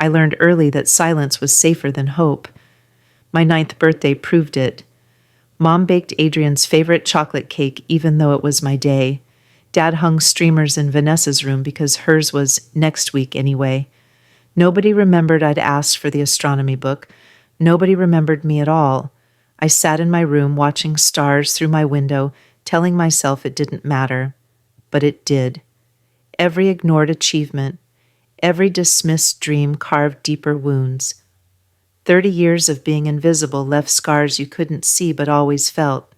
I learned early that silence was safer than hope. My 9th birthday proved it. Mom baked Adrian's favorite chocolate cake even though it was my day. Dad hung streamers in Vanessa's room because hers was next week anyway. Nobody remembered I'd asked for the astronomy book. Nobody remembered me at all. I sat in my room watching stars through my window, telling myself it didn't matter. But it did. Every ignored achievement, every dismissed dream carved deeper wounds. 30 years of being invisible left scars you couldn't see but always felt.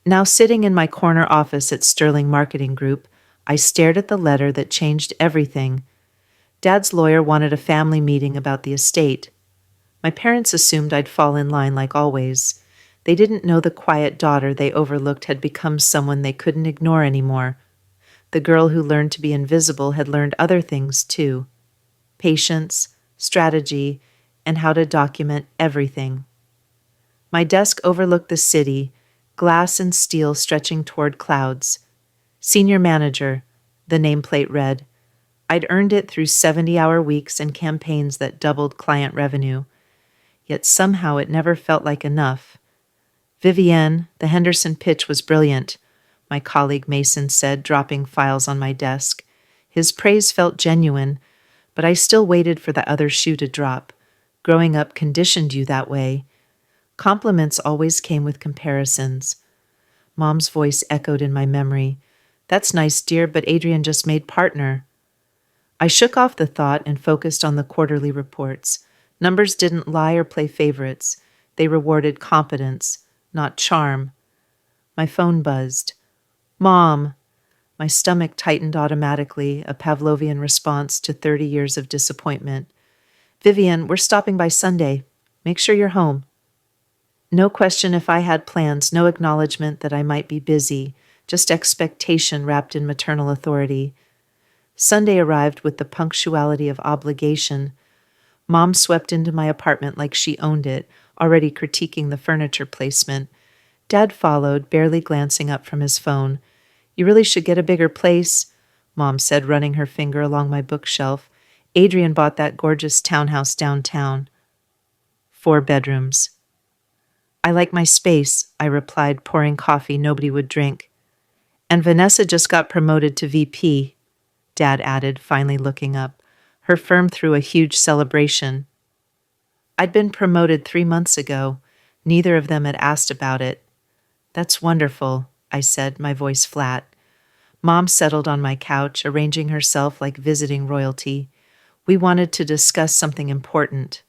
Now sitting in my corner office at Sterling Marketing Group, I stared at the letter that changed everything. Dad's lawyer wanted a family meeting about the estate. My parents assumed I'd fall in line like always. They didn't know the quiet daughter they overlooked had become someone they couldn't ignore anymore. The girl who learned to be invisible had learned other things too. Patience, strategy, and how to document everything. My desk overlooked the city, glass and steel stretching toward clouds. Senior manager, the nameplate read. I'd earned it through 70-hour weeks and campaigns that doubled client revenue. Yet somehow it never felt like enough. Vivienne, the Henderson pitch was brilliant, my colleague Mason said, dropping files on my desk. His praise felt genuine, but I still waited for the other shoe to drop. Growing up conditioned you that way. Compliments always came with comparisons. Mom's voice echoed in my memory. That's nice, dear, but Adrian just made partner. I shook off the thought and focused on the quarterly reports. Numbers didn't lie or play favorites. They rewarded competence, not charm. My phone buzzed. Mom! My stomach tightened automatically, a Pavlovian response to 30 years of disappointment. Vivian, we're stopping by Sunday. Make sure you're home. No question if I had plans, no acknowledgement that I might be busy, just expectation wrapped in maternal authority. Sunday arrived with the punctuality of obligation. Mom swept into my apartment like she owned it, already critiquing the furniture placement. Dad followed, barely glancing up from his phone. You really should get a bigger place, Mom said, running her finger along my bookshelf. Adrian bought that gorgeous townhouse downtown. 4 bedrooms. I like my space, I replied, pouring coffee nobody would drink. And Vanessa just got promoted to VP, Dad added, finally looking up. Her firm threw a huge celebration. I'd been promoted 3 months ago. Neither of them had asked about it. That's wonderful, I said, my voice flat. Mom settled on my couch, arranging herself like visiting royalty. We wanted to discuss something important.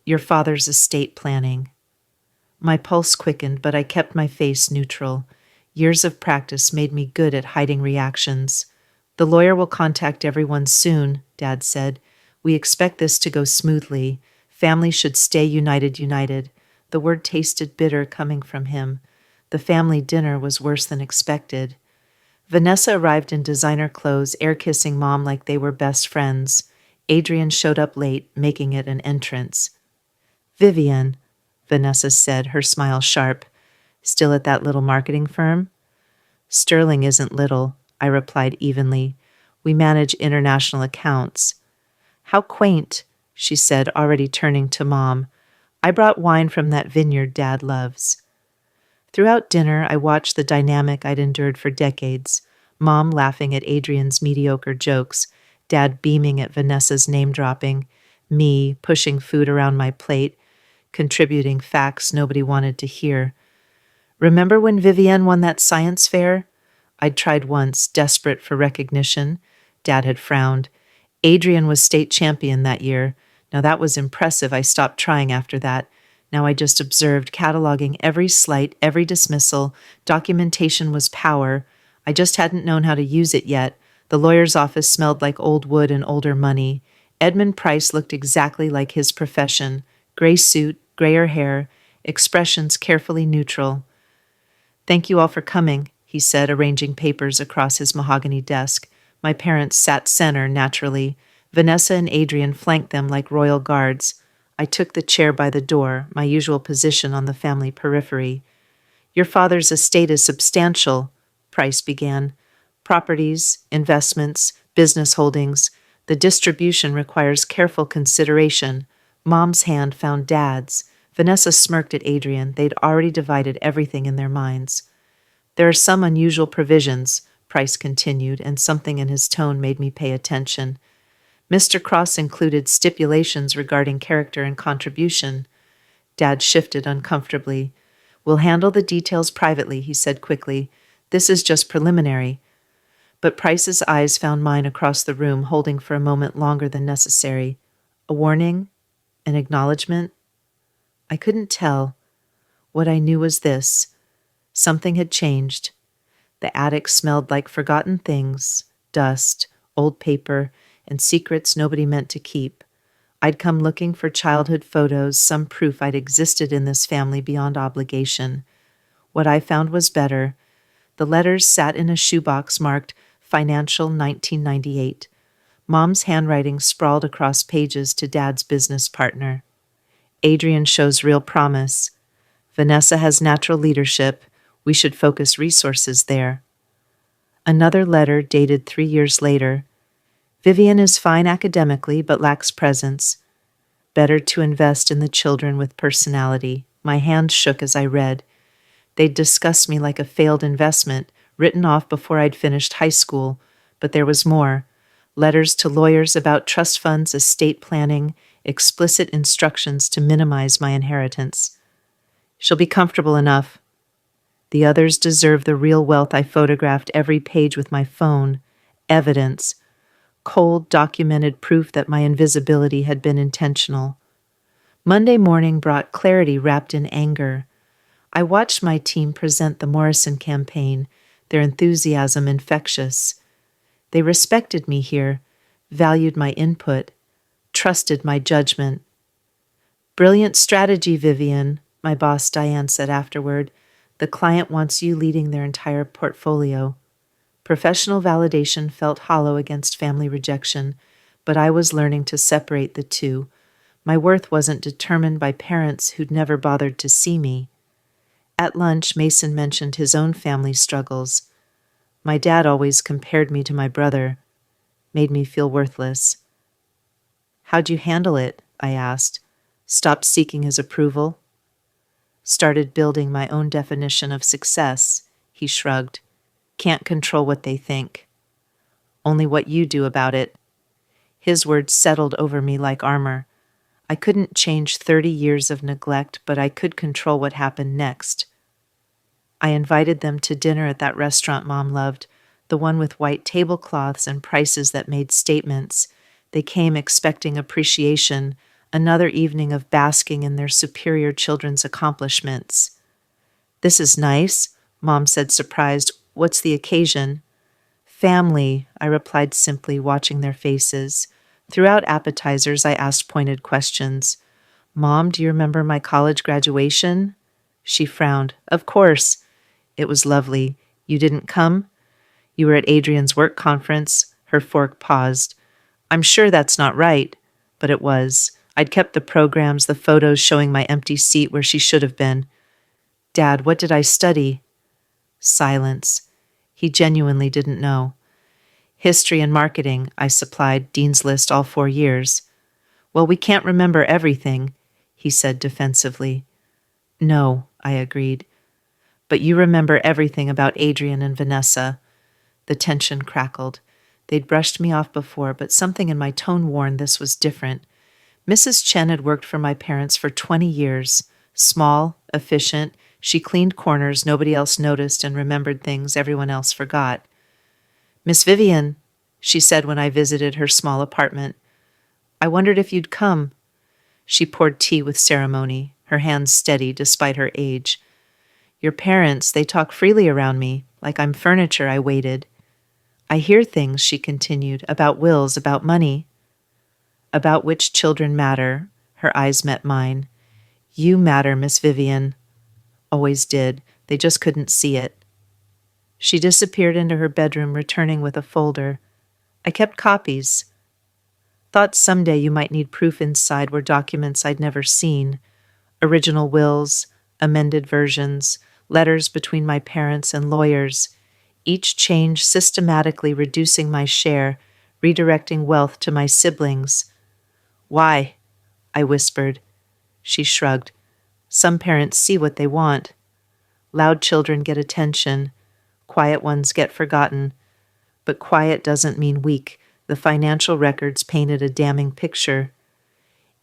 Your father's estate planning. My pulse quickened, but I kept my face neutral. Years of practice made me good at hiding reactions. The lawyer will contact everyone soon, Dad said. We expect this to go smoothly. Family should stay united. The word tasted bitter coming from him. The family dinner was worse than expected. Vanessa arrived in designer clothes, air-kissing Mom like they were best friends. Adrian showed up late, making it an entrance. Vivian, Vanessa said, her smile sharp. Still at that little marketing firm? Sterling isn't little, I replied evenly. We manage international accounts. How quaint, she said, already turning to Mom. I brought wine from that vineyard Dad loves. Throughout dinner, I watched the dynamic I'd endured for decades. Mom laughing at Adrian's mediocre jokes, Dad beaming at Vanessa's name-dropping, me pushing food around my plate, contributing facts nobody wanted to hear. Remember when Vivienne won that science fair? I'd tried once, desperate for recognition. Dad had frowned. Adrian was state champion that year. Now that was impressive. I stopped trying after that. Now I just observed, cataloging every slight, every dismissal. Documentation was power. I just hadn't known how to use it yet. The lawyer's office smelled like old wood and older money. Edmund Price looked exactly like his profession. Gray suit, grayer hair, expressions carefully neutral. Thank you all for coming, he said, arranging papers across his mahogany desk. My parents sat center, naturally. Vanessa and Adrian flanked them like royal guards. I took the chair by the door, my usual position on the family periphery. Your father's estate is substantial, Price began. Properties, investments, business holdings. The distribution requires careful consideration. Mom's hand found Dad's. Vanessa smirked at Adrian. They'd already divided everything in their minds. There are some unusual provisions, Price continued, and something in his tone made me pay attention. Mr. Cross included stipulations regarding character and contribution. Dad shifted uncomfortably. We'll handle the details privately, he said quickly. This is just preliminary. But Price's eyes found mine across the room, holding for a moment longer than necessary. A warning? An acknowledgement? I couldn't tell. What I knew was this. Something had changed. The attic smelled like forgotten things, dust, old paper, and secrets nobody meant to keep. I'd come looking for childhood photos, some proof I'd existed in this family beyond obligation. What I found was better. The letters sat in a shoebox marked Financial 1998. Mom's handwriting sprawled across pages to Dad's business partner. Adrian shows real promise. Vanessa has natural leadership. We should focus resources there. Another letter dated 3 years later. Vivian is fine academically, but lacks presence. Better to invest in the children with personality. My hand shook as I read. They'd discussed me like a failed investment, written off before I'd finished high school, but there was more. Letters to lawyers about trust funds, estate planning, explicit instructions to minimize my inheritance. She'll be comfortable enough. The others deserve the real wealth I photographed every page with my phone. Evidence. Cold, documented proof that my invisibility had been intentional. Monday morning brought clarity wrapped in anger. I watched my team present the Morrison campaign, their enthusiasm infectious. They respected me here, valued my input, trusted my judgment. Brilliant strategy, Vivian, my boss Diane said afterward. The client wants you leading their entire portfolio. Professional validation felt hollow against family rejection, but I was learning to separate the two. My worth wasn't determined by parents who'd never bothered to see me. At lunch, Mason mentioned his own family struggles. My dad always compared me to my brother, made me feel worthless. How'd you handle it? I asked. Stopped seeking his approval? Started building my own definition of success, he shrugged. Can't control what they think. Only what you do about it. His words settled over me like armor. I couldn't change 30 years of neglect, but I could control what happened next. I invited them to dinner at that restaurant Mom loved, the one with white tablecloths and prices that made statements. They came expecting appreciation, another evening of basking in their superior children's accomplishments. This is nice, Mom said, surprised. What's the occasion? Family, I replied simply, watching their faces. Throughout appetizers, I asked pointed questions. Mom, do you remember my college graduation? She frowned. Of course. It was lovely. You didn't come? You were at Adrian's work conference. Her fork paused. I'm sure that's not right, but it was. I'd kept the programs, the photos showing my empty seat where she should have been. Dad, what did I study? Silence. He genuinely didn't know. History and marketing, I supplied, Dean's List all 4 years. Well, we can't remember everything, he said defensively. No, I agreed. But you remember everything about Adrian and Vanessa. The tension crackled. They'd brushed me off before, but something in my tone warned this was different. Mrs. Chen had worked for my parents for 20 years. Small, efficient, she cleaned corners nobody else noticed and remembered things everyone else forgot. Miss Vivian, she said when I visited her small apartment. I wondered if you'd come. She poured tea with ceremony, her hands steady despite her age. Your parents, they talk freely around me, like I'm furniture. I waited. I hear things, she continued, about wills, about money. About which children matter. Her eyes met mine. You matter, Miss Vivian. Always did. They just couldn't see it. She disappeared into her bedroom, returning with a folder. I kept copies. Thought someday you might need proof inside were documents I'd never seen. Original wills, amended versions, letters between my parents and lawyers, each change systematically reducing my share, redirecting wealth to my siblings. Why? I whispered. She shrugged. Some parents see what they want. Loud children get attention. Quiet ones get forgotten. But quiet doesn't mean weak. The financial records painted a damning picture.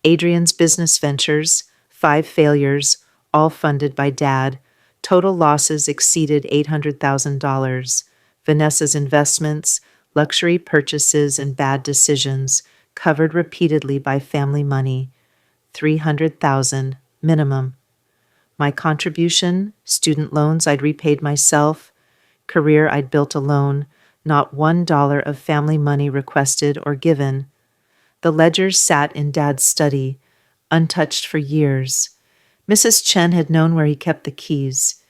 Adrian's business ventures, 5 failures, all funded by Dad. Total losses exceeded $800,000. Vanessa's investments, luxury purchases, and bad decisions, covered repeatedly by family money. $300,000 minimum. My contribution, student loans I'd repaid myself, career I'd built alone, not $1 of family money requested or given. The ledgers sat in Dad's study, untouched for years. Mrs. Chen had known where he kept the keys.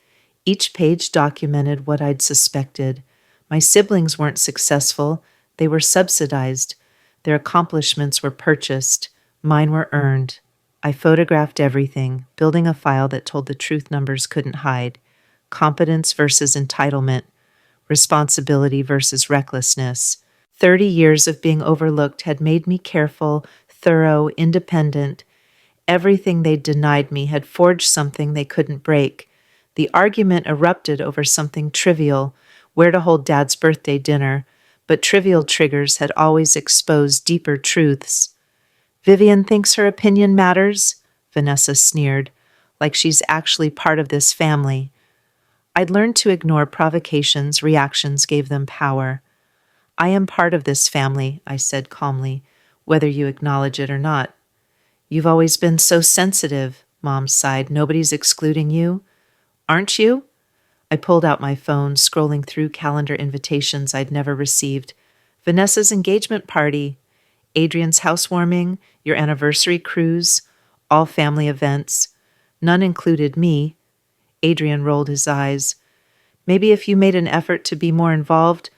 Each page documented what I'd suspected. My siblings weren't successful. They were subsidized. Their accomplishments were purchased. Mine were earned. I photographed everything, building a file that told the truth numbers couldn't hide. Competence versus entitlement. Responsibility versus recklessness. 30 years of being overlooked had made me careful, thorough, independent. Everything they'd denied me had forged something they couldn't break. The argument erupted over something trivial, where to hold Dad's birthday dinner, but trivial triggers had always exposed deeper truths. Vivian thinks her opinion matters, Vanessa sneered, like she's actually part of this family. I'd learned to ignore provocations, reactions gave them power. I am part of this family, I said calmly, whether you acknowledge it or not. You've always been so sensitive, Mom sighed. Nobody's excluding you. Aren't you? I pulled out my phone, scrolling through calendar invitations I'd never received. Vanessa's engagement party, Adrian's housewarming, your anniversary cruise, all family events. None included me. Adrian rolled his eyes. Maybe if you made an effort to be more involved.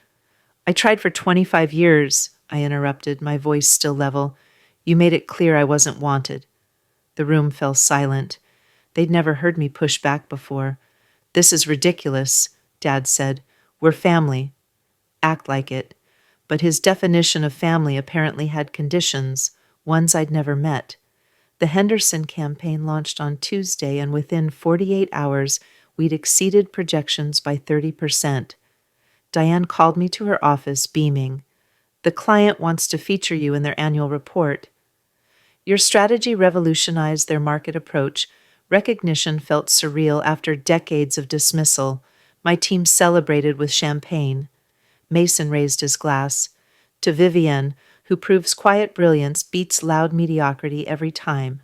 I tried for 25 years, I interrupted, my voice still level. You made it clear I wasn't wanted. The room fell silent. They'd never heard me push back before. This is ridiculous, Dad said. We're family. Act like it. But his definition of family apparently had conditions, ones I'd never met. The Henderson campaign launched on Tuesday, and within 48 hours, we'd exceeded projections by 30%. Diane called me to her office, beaming. The client wants to feature you in their annual report. Your strategy revolutionized their market approach. Recognition felt surreal after decades of dismissal. My team celebrated with champagne. Mason raised his glass. To Vivienne, who proves quiet brilliance beats loud mediocrity every time.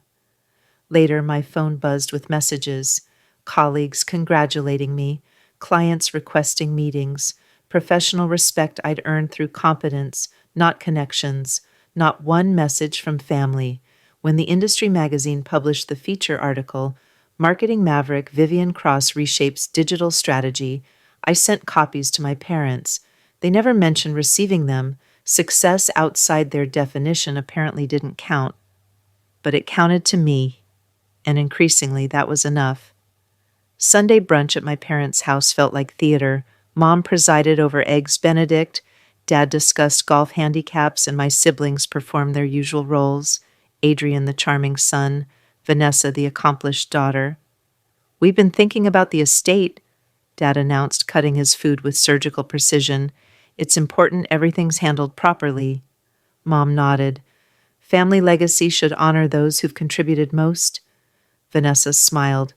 Later, my phone buzzed with messages. Colleagues congratulating me. Clients requesting meetings. Professional respect I'd earned through competence, not connections. Not one message from family. When the industry magazine published the feature article, Marketing Maverick Vivian Cross Reshapes Digital Strategy, I sent copies to my parents. They never mentioned receiving them. Success outside their definition apparently didn't count. But it counted to me, and increasingly that was enough. Sunday brunch at my parents' house felt like theater. Mom presided over Eggs Benedict, Dad discussed golf handicaps, and my siblings performed their usual roles. Adrian, the charming son, Vanessa, the accomplished daughter. We've been thinking about the estate, Dad announced, cutting his food with surgical precision. It's important everything's handled properly. Mom nodded. Family legacy should honor those who've contributed most. Vanessa smiled.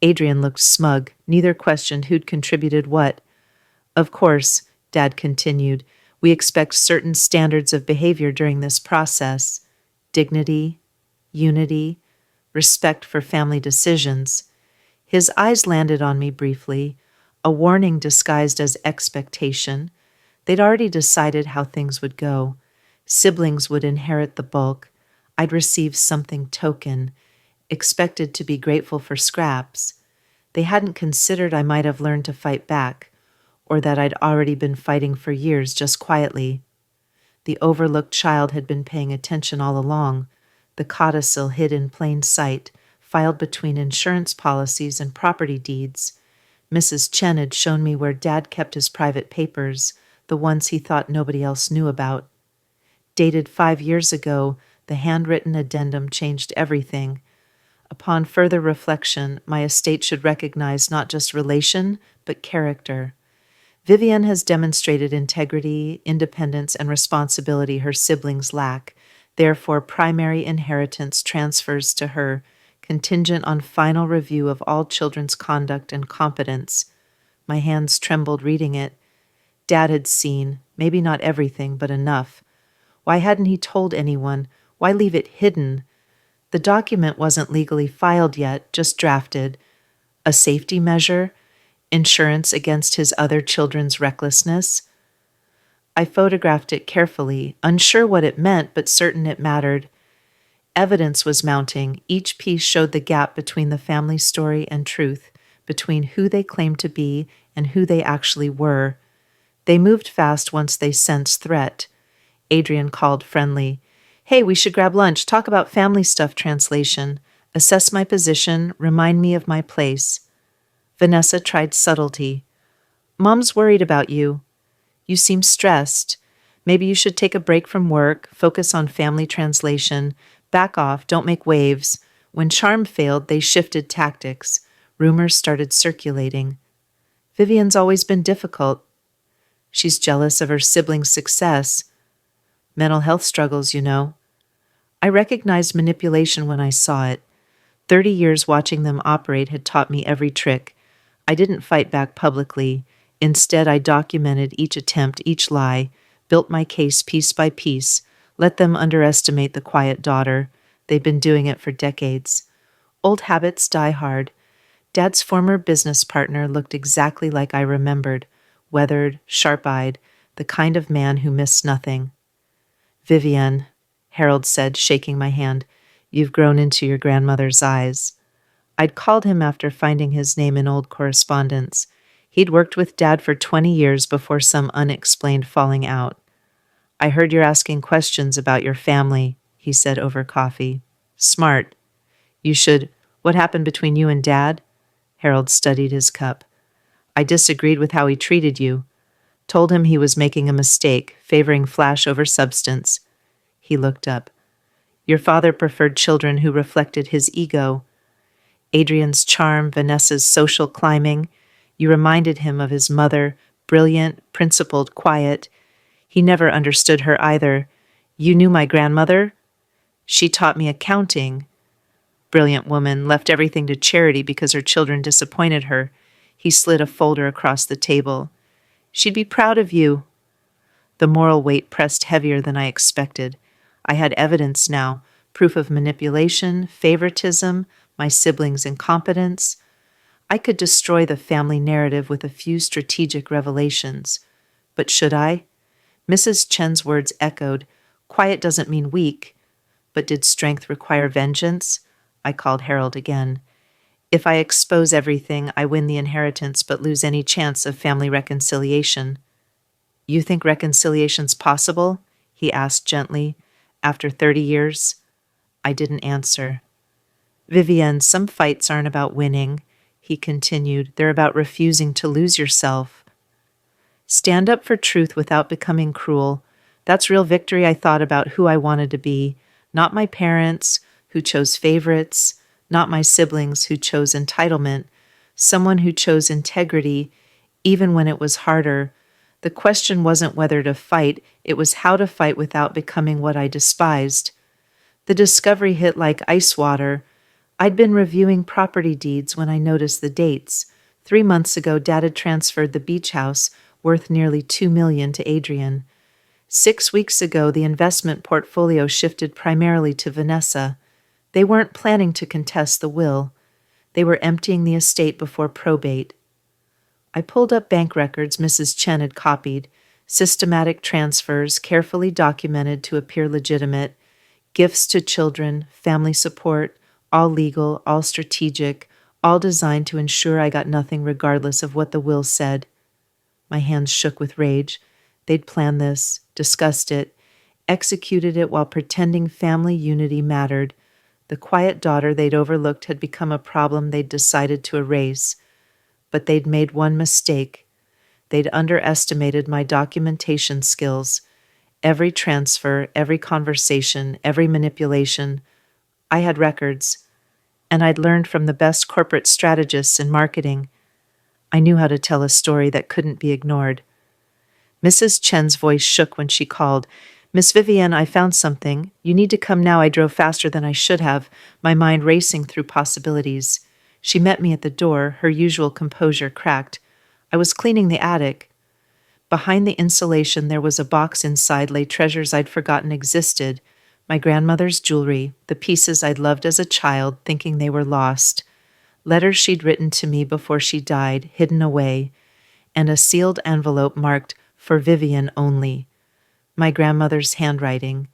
Adrian looked smug. Neither questioned who'd contributed what. Of course, Dad continued, we expect certain standards of behavior during this process. Dignity, unity, respect for family decisions. His eyes landed on me briefly, a warning disguised as expectation. They'd already decided how things would go. Siblings would inherit the bulk. I'd receive something token, expected to be grateful for scraps. They hadn't considered I might have learned to fight back, or that I'd already been fighting for years just quietly. The overlooked child had been paying attention all along. The codicil hid in plain sight, filed between insurance policies and property deeds. Mrs. Chen had shown me where Dad kept his private papers, the ones he thought nobody else knew about. Dated 5 years ago, the handwritten addendum changed everything. Upon further reflection, my estate should recognize not just relation, but character. Vivienne has demonstrated integrity, independence, and responsibility her siblings lack. Therefore, primary inheritance transfers to her, contingent on final review of all children's conduct and competence. My hands trembled reading it. Dad had seen, maybe not everything, but enough. Why hadn't he told anyone? Why leave it hidden? The document wasn't legally filed yet, just drafted. A safety measure? Insurance against his other children's recklessness? I photographed it carefully, unsure what it meant, but certain it mattered. Evidence was mounting. Each piece showed the gap between the family story and truth, between who they claimed to be and who they actually were. They moved fast once they sensed threat. Adrian called friendly. Hey, we should grab lunch, talk about family stuff translation, assess my position, remind me of my place. Vanessa tried subtlety. Mom's worried about you. You seem stressed. Maybe you should take a break from work, focus on family translation, back off, don't make waves. When charm failed, they shifted tactics. Rumors started circulating. Vivian's always been difficult. She's jealous of her siblings' success. Mental health struggles, you know. I recognized manipulation when I saw it. 30 years watching them operate had taught me every trick. I didn't fight back publicly. Instead, I documented each attempt, each lie, built my case piece by piece, let them underestimate the quiet daughter. They've been doing it for decades. Old habits die hard. Dad's former business partner looked exactly like I remembered, weathered, sharp-eyed, the kind of man who missed nothing. Vivienne, Harold said, shaking my hand, you've grown into your grandmother's eyes. I'd called him after finding his name in old correspondence. He'd worked with Dad for 20 years before some unexplained falling out. I heard you're asking questions about your family, he said over coffee. Smart. You should. What happened between you and Dad? Harold studied his cup. I disagreed with how he treated you. Told him he was making a mistake, favoring flash over substance. He looked up. Your father preferred children who reflected his ego. Adrian's charm, Vanessa's social climbing. You reminded him of his mother, brilliant, principled, quiet. He never understood her either. You knew my grandmother? She taught me accounting. Brilliant woman, left everything to charity because her children disappointed her. He slid a folder across the table. She'd be proud of you. The moral weight pressed heavier than I expected. I had evidence now, proof of manipulation, favoritism, my siblings' incompetence. I could destroy the family narrative with a few strategic revelations. But should I? Mrs. Chen's words echoed, quiet doesn't mean weak. But did strength require vengeance? I called Harold again. If I expose everything, I win the inheritance but lose any chance of family reconciliation. You think reconciliation's possible? He asked gently. After 30 years? I didn't answer. Vivienne, some fights aren't about winning, he continued. They're about refusing to lose yourself. Stand up for truth without becoming cruel. That's real victory. I thought about who I wanted to be. Not my parents, who chose favorites. Not my siblings, who chose entitlement. Someone who chose integrity, even when it was harder. The question wasn't whether to fight, it was how to fight without becoming what I despised. The discovery hit like ice water. I'd been reviewing property deeds when I noticed the dates. 3 months ago, Dad had transferred the beach house, worth nearly $2 million, to Adrian. 6 weeks ago, the investment portfolio shifted primarily to Vanessa. They weren't planning to contest the will. They were emptying the estate before probate. I pulled up bank records Mrs. Chen had copied, systematic transfers carefully documented to appear legitimate, gifts to children, family support, all legal, all strategic, all designed to ensure I got nothing regardless of what the will said. My hands shook with rage. They'd planned this, discussed it, executed it while pretending family unity mattered. The quiet daughter they'd overlooked had become a problem they'd decided to erase. But they'd made one mistake. They'd underestimated my documentation skills. Every transfer, every conversation, every manipulation. I had records, and I'd learned from the best corporate strategists in marketing. I knew how to tell a story that couldn't be ignored. Mrs. Chen's voice shook when she called. "Miss Vivian, I found something. You need to come now. I drove faster than I should have, my mind racing through possibilities." She met me at the door, her usual composure cracked. I was cleaning the attic. Behind the insulation, there was a box inside lay treasures I'd forgotten existed. My grandmother's jewelry, the pieces I'd loved as a child, thinking they were lost. Letters she'd written to me before she died, hidden away, and a sealed envelope marked, "For Vivian only." My grandmother's handwriting.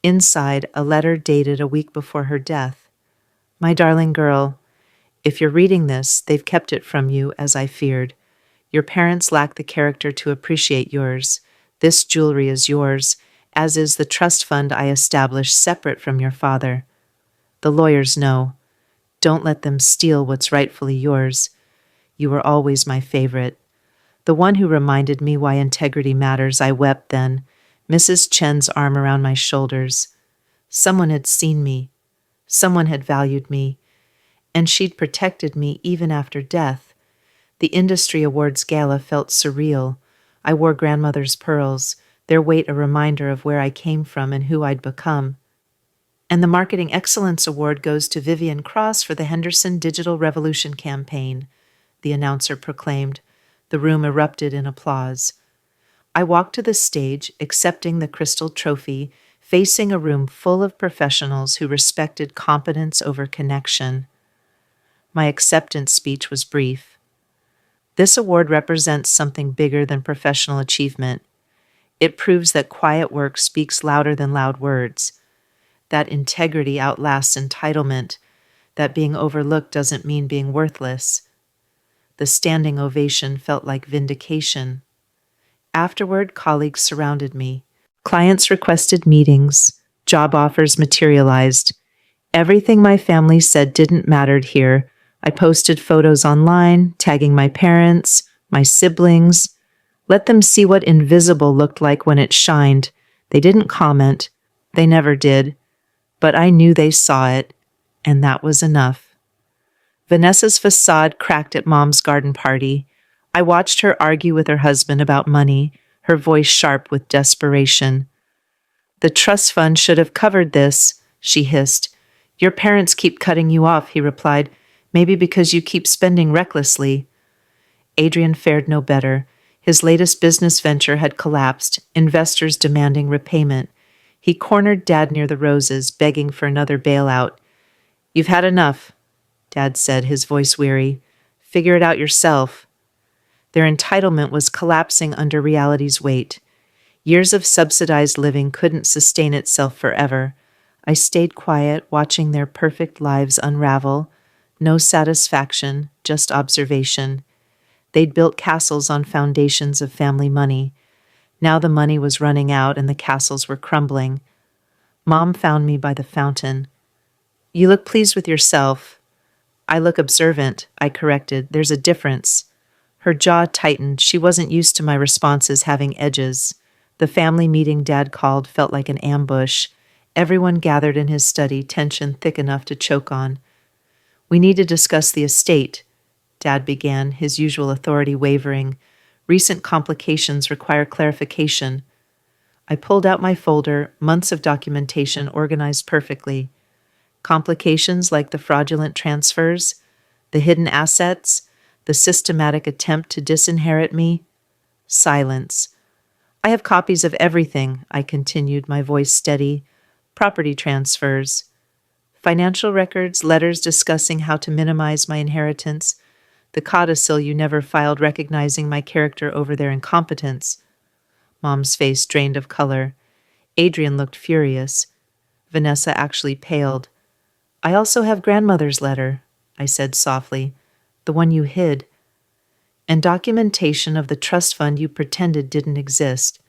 Inside, a letter dated a week before her death. "My darling girl, if you're reading this, they've kept it from you, as I feared. Your parents lack the character to appreciate yours. This jewelry is yours, as is the trust fund I established separate from your father. The lawyers know. Don't let them steal what's rightfully yours. You were always my favorite." The one who reminded me why integrity matters. I wept then, Mrs. Chen's arm around my shoulders. Someone had seen me. Someone had valued me. And she'd protected me even after death. The Industry Awards Gala felt surreal. I wore grandmother's pearls, their weight a reminder of where I came from and who I'd become. "And the Marketing Excellence Award goes to Vivian Cross for the Henderson Digital Revolution campaign," the announcer proclaimed. The room erupted in applause. I walked to the stage, accepting the crystal trophy, facing a room full of professionals who respected competence over connection. My acceptance speech was brief. "This award represents something bigger than professional achievement. It proves that quiet work speaks louder than loud words, that integrity outlasts entitlement, that being overlooked doesn't mean being worthless." The standing ovation felt like vindication. Afterward, colleagues surrounded me. Clients requested meetings. Job offers materialized. Everything my family said didn't matter here. I posted photos online, tagging my parents, my siblings. Let them see what invisible looked like when it shined. They didn't comment. They never did. But I knew they saw it, and that was enough. Vanessa's facade cracked at Mom's garden party. I watched her argue with her husband about money, her voice sharp with desperation. "The trust fund should have covered this," she hissed. "Your parents keep cutting you off," he replied. "Maybe because you keep spending recklessly." Adrian fared no better. His latest business venture had collapsed, investors demanding repayment. He cornered Dad near the roses, begging for another bailout. "You've had enough," Dad said, his voice weary. "Figure it out yourself." Their entitlement was collapsing under reality's weight. Years of subsidized living couldn't sustain itself forever. I stayed quiet, watching their perfect lives unravel. No satisfaction, just observation. They'd built castles on foundations of family money. Now the money was running out and the castles were crumbling. Mom found me by the fountain. "You look pleased with yourself." "I look observant," I corrected. "There's a difference." Her jaw tightened. She wasn't used to my responses having edges. The family meeting Dad called felt like an ambush. Everyone gathered in his study, tension thick enough to choke on. "We need to discuss the estate," Dad began, his usual authority wavering. "Recent complications require clarification." I pulled out my folder, months of documentation organized perfectly. Complications like the fraudulent transfers, the hidden assets, the systematic attempt to disinherit me. Silence. "I have copies of everything," I continued, my voice steady. "Property transfers, financial records, letters discussing how to minimize my inheritance, the codicil you never filed recognizing my character over their incompetence." Mom's face drained of color. Adrian looked furious. Vanessa actually paled. "I also have grandmother's letter," I said softly, "the one you hid. And documentation of the trust fund you pretended didn't exist."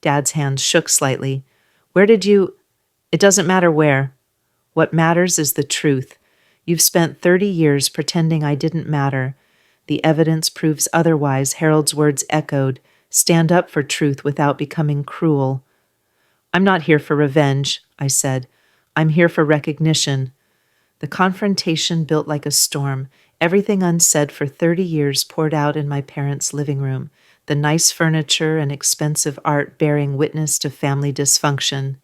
Dad's hands shook slightly. "Where did you—" "It doesn't matter where. What matters is the truth. You've spent 30 years pretending I didn't matter. The evidence proves otherwise." Harold's words echoed. "Stand up for truth without becoming cruel." I'm not here for revenge, I said. I'm here for recognition. The confrontation built like a storm. Everything unsaid for 30 years poured out in my parents' living room, the nice furniture and expensive art bearing witness to family dysfunction.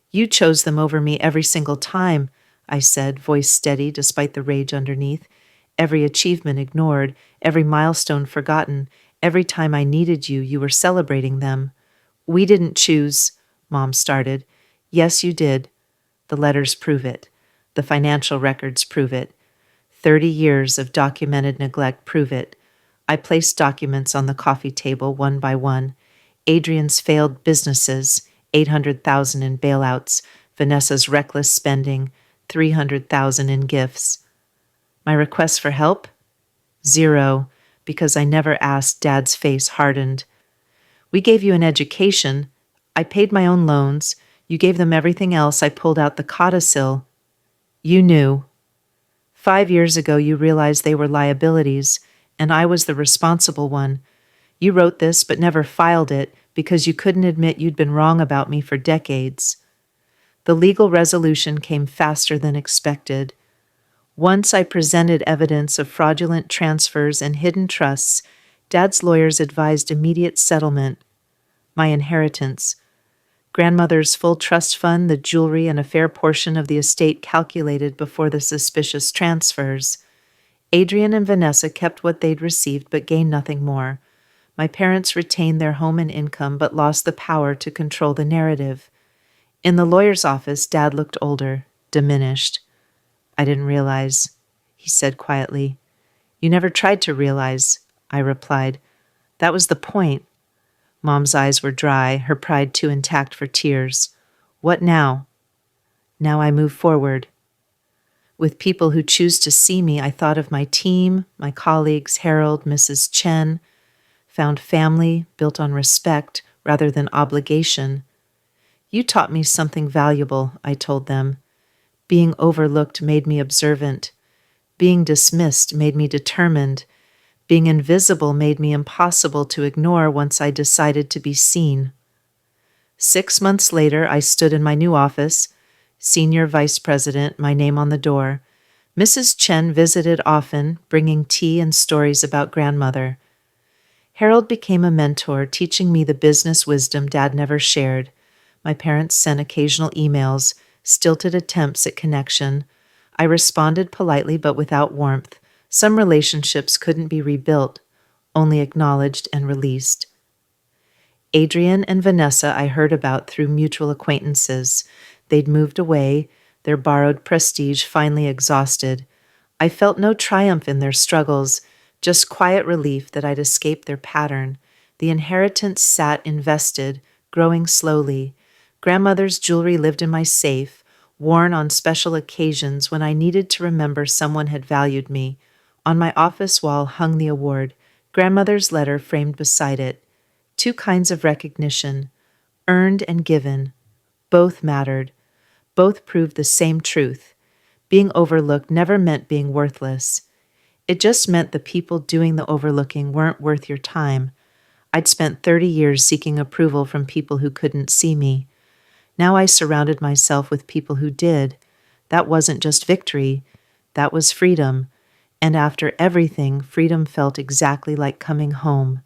You chose them over me every single time, I said, voice steady despite the rage underneath. Every achievement ignored, every milestone forgotten. Every time I needed you, you were celebrating them. We didn't choose, Mom started. Yes, you did. The letters prove it. The financial records prove it. 30 years of documented neglect prove it. I placed documents on the coffee table one by one. Adrian's failed businesses, $800,000 in bailouts, Vanessa's reckless spending, $300,000 in gifts. My requests for help? Zero, because I never asked. Dad's face hardened. We gave you an education. I paid my own loans. You gave them everything else. I pulled out the codicil. You knew. 5 years ago, you realized they were liabilities, and I was the responsible one. You wrote this but never filed it because you couldn't admit you'd been wrong about me for decades. The legal resolution came faster than expected. Once I presented evidence of fraudulent transfers and hidden trusts, Dad's lawyers advised immediate settlement. My inheritance. Grandmother's full trust fund, the jewelry, and a fair portion of the estate calculated before the suspicious transfers. Adrian and Vanessa kept what they'd received but gained nothing more. My parents retained their home and income but lost the power to control the narrative. In the lawyer's office, Dad looked older, diminished. I didn't realize, he said quietly. You never tried to realize, I replied. That was the point. Mom's eyes were dry, her pride too intact for tears. What now? Now I move forward. With people who choose to see me, I thought of my team, my colleagues, Harold, Mrs. Chen, found family built on respect rather than obligation. You taught me something valuable, I told them. Being overlooked made me observant. Being dismissed made me determined. Being invisible made me impossible to ignore once I decided to be seen. 6 months later, I stood in my new office, Senior Vice President, my name on the door. Mrs. Chen visited often, bringing tea and stories about grandmother. Harold became a mentor, teaching me the business wisdom Dad never shared. My parents sent occasional emails, stilted attempts at connection. I responded politely but without warmth. Some relationships couldn't be rebuilt, only acknowledged and released. Adrian and Vanessa I heard about through mutual acquaintances. They'd moved away, their borrowed prestige finally exhausted. I felt no triumph in their struggles, just quiet relief that I'd escaped their pattern. The inheritance sat invested, growing slowly. Grandmother's jewelry lived in my safe, worn on special occasions when I needed to remember someone had valued me. On my office wall hung the award, grandmother's letter framed beside it. 2 kinds of recognition, earned and given. Both mattered. Both proved the same truth. Being overlooked never meant being worthless. It just meant the people doing the overlooking weren't worth your time. I'd spent 30 years seeking approval from people who couldn't see me. Now I surrounded myself with people who did. That wasn't just victory. That was freedom. And after everything, freedom felt exactly like coming home.